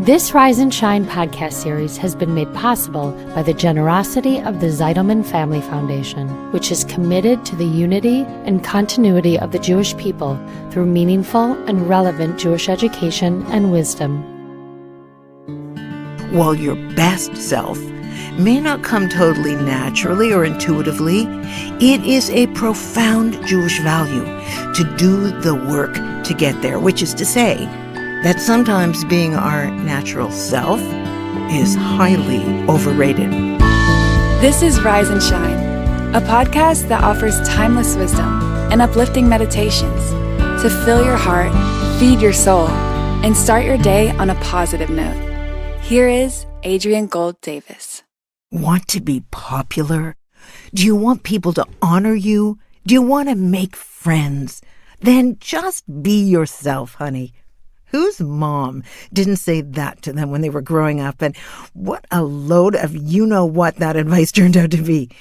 This Rise and Shine podcast series has been made possible by the generosity of the Zeidelman Family Foundation, which is committed to the unity and continuity of the Jewish people through meaningful and relevant Jewish education and wisdom. While your best self may not come totally naturally or intuitively, it is a profound Jewish value to do the work to get there, which is to say that sometimes being our natural self is highly overrated. This is Rise and Shine, a podcast that offers timeless wisdom and uplifting meditations to fill your heart, feed your soul, and start your day on a positive note. Here is Adrienne Gold-Davis. Want to be popular? Do you want people to honor you? Do you want to make friends? Then just be yourself, honey. Whose mom didn't say that to them when they were growing up? And what a load of you-know-what that advice turned out to be.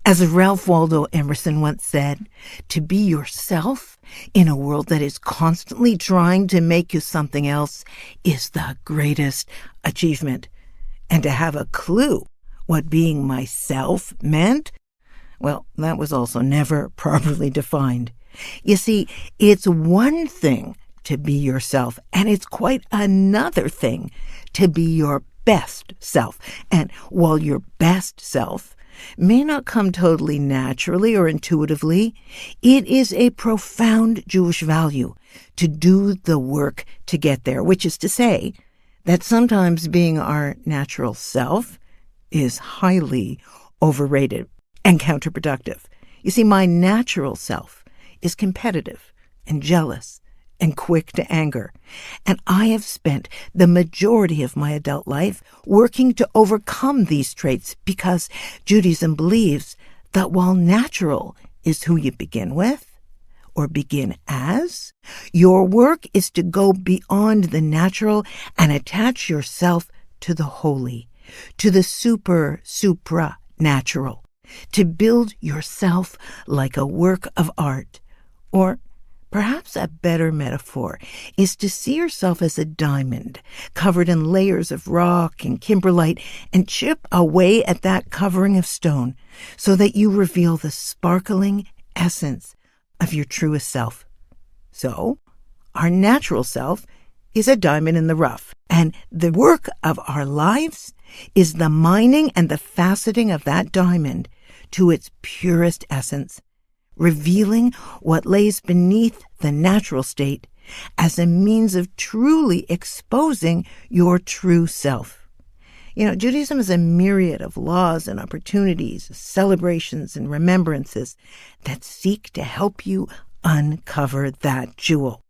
As Ralph Waldo Emerson once said, to be yourself in a world that is constantly trying to make you something else is the greatest achievement. And to have a clue what being myself meant, well, that was also never properly defined. You see, it's one thing to be yourself, and it's quite another thing to be your best self. And while your best self may not come totally naturally or intuitively, it is a profound Jewish value to do the work to get there, which is to say that sometimes being our natural self is highly overrated and counterproductive. You see, my natural self is competitive and jealous and quick to anger. And I have spent the majority of my adult life working to overcome these traits because Judaism believes that while natural is who you begin with or begin as, your work is to go beyond the natural and attach yourself to the holy, to the supra-natural, to build yourself like a work of art. Or perhaps a better metaphor is to see yourself as a diamond covered in layers of rock and kimberlite and chip away at that covering of stone so that you reveal the sparkling essence of your truest self. So, our natural self is a diamond in the rough, and the work of our lives is the mining and the faceting of that diamond to its purest essence, revealing what lays beneath the natural state as a means of truly exposing your true self. You know, Judaism is a myriad of laws and opportunities, celebrations and remembrances that seek to help you uncover that jewel.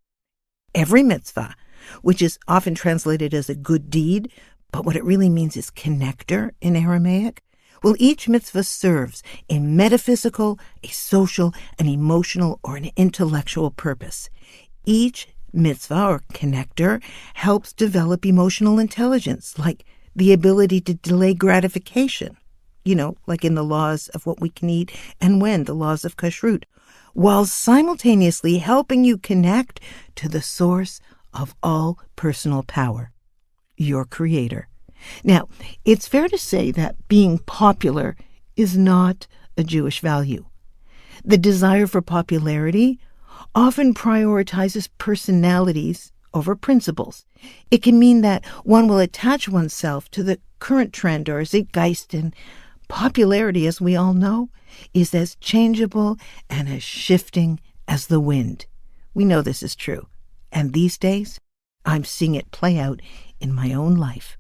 Every mitzvah, which is often translated as a good deed, but what it really means is connector in Aramaic, well, each mitzvah serves a metaphysical, a social, an emotional, or an intellectual purpose. Each mitzvah or connector helps develop emotional intelligence, like the ability to delay gratification, like in the laws of what we can eat and when, the laws of kashrut, while simultaneously helping you connect to the source of all personal power, your Creator. Now, it's fair to say that being popular is not a Jewish value. The desire for popularity often prioritizes personalities over principles. It can mean that one will attach oneself to the current trend or zeitgeist, and popularity, as we all know, is as changeable and as shifting as the wind. We know this is true, and these days, I'm seeing it play out in my own life.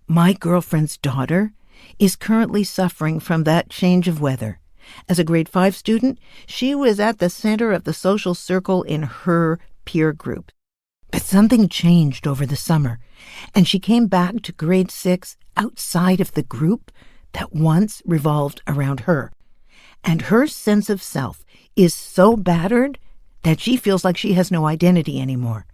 My girlfriend's daughter is currently suffering from that change of weather. As a grade 5 student, she was at the center of the social circle in her peer group. But something changed over the summer, and she came back to grade 6 outside of the group that once revolved around her. And her sense of self is so battered that she feels like she has no identity anymore.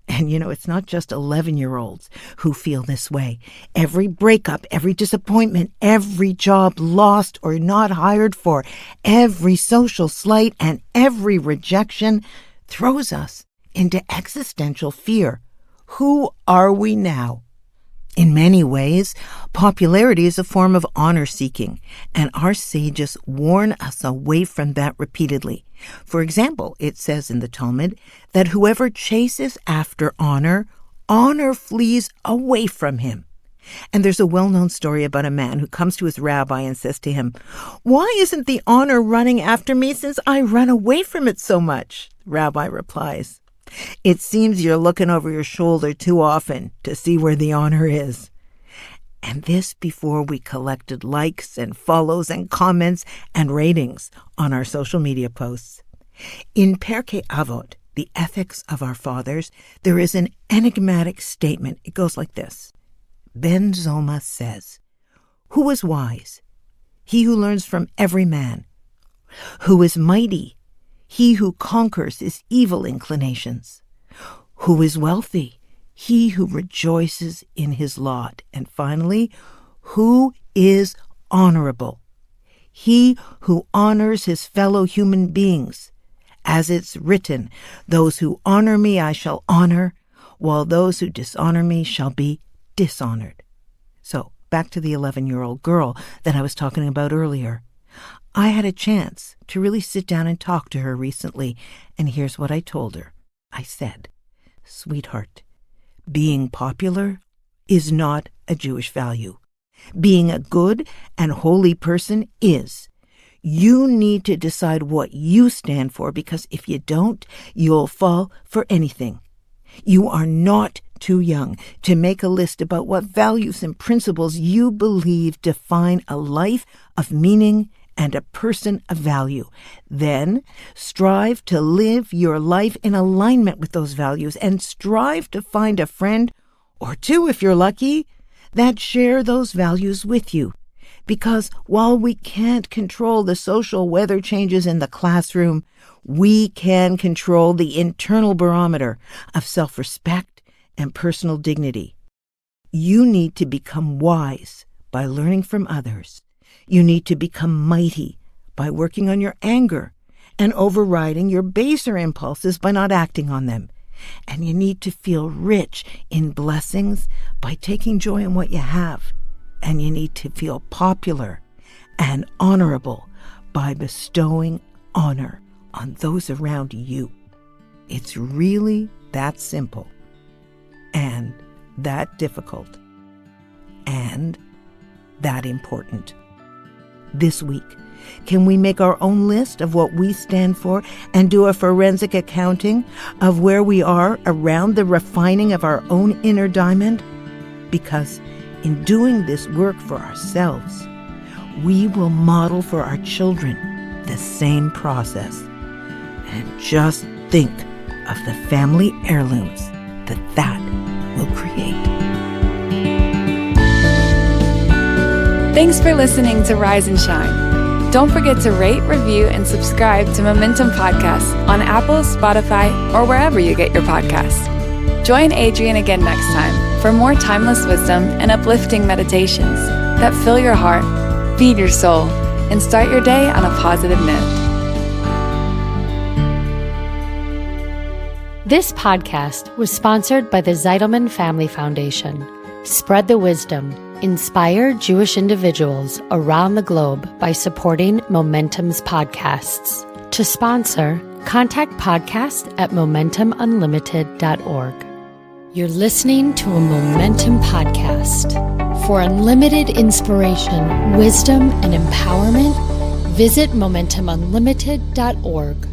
And it's not just 11-year-olds who feel this way. Every breakup, every disappointment, every job lost or not hired for, every social slight, and every rejection throws us into existential fear, Who are we now? In many ways, popularity is a form of honor-seeking, and our sages warn us away from that repeatedly. For example, it says in the Talmud that whoever chases after honor, honor flees away from him. And there's a well-known story about a man who comes to his rabbi and says to him, "Why isn't the honor running after me since I run away from it so much?" The rabbi replies, "It seems you're looking over your shoulder too often to see where the honor is." And this before we collected likes and follows and comments and ratings on our social media posts. In Pirkei Avot, the ethics of our fathers, there is an enigmatic statement. It goes like this. Ben Zoma says, "Who is wise? He who learns from every man. Who is mighty? He who conquers his evil inclinations. Who is wealthy? He who rejoices in his lot." And finally, who is honorable? He who honors his fellow human beings. As it's written, "Those who honor me I shall honor, while those who dishonor me shall be dishonored." So, back to the 11-year-old girl that I was talking about earlier. I had a chance to really sit down and talk to her recently, and here's what I told her. I said, "Sweetheart, being popular is not a Jewish value. Being a good and holy person is. You need to decide what you stand for, because if you don't, you'll fall for anything. You are not too young to make a list about what values and principles you believe define a life of meaning and a person of value. Then strive to live your life in alignment with those values, and strive to find a friend, or two if you're lucky, that share those values with you. Because while we can't control the social weather changes in the classroom, we can control the internal barometer of self-respect and personal dignity. You need to become wise by learning from others. You need to become mighty by working on your anger and overriding your baser impulses by not acting on them. And you need to feel rich in blessings by taking joy in what you have. And you need to feel popular and honorable by bestowing honor on those around you. It's really that simple and that difficult and that important. This week, can we make our own list of what we stand for and do a forensic accounting of where we are around the refining of our own inner diamond? Because in doing this work for ourselves, we will model for our children the same process. And just think of the family heirlooms that will create. Thanks for listening to Rise and Shine. Don't forget to rate, review, and subscribe to Momentum Podcasts on Apple, Spotify, or wherever you get your podcasts. Join Adrienne again next time for more timeless wisdom and uplifting meditations that fill your heart, feed your soul, and start your day on a positive note. This podcast was sponsored by the Zeitelman Family Foundation. Spread the wisdom. Inspire Jewish individuals around the globe by supporting Momentum's podcasts. To sponsor, contact podcast@momentumunlimited.org. You're listening to a Momentum podcast. For unlimited inspiration, wisdom, and empowerment, visit momentumunlimited.org.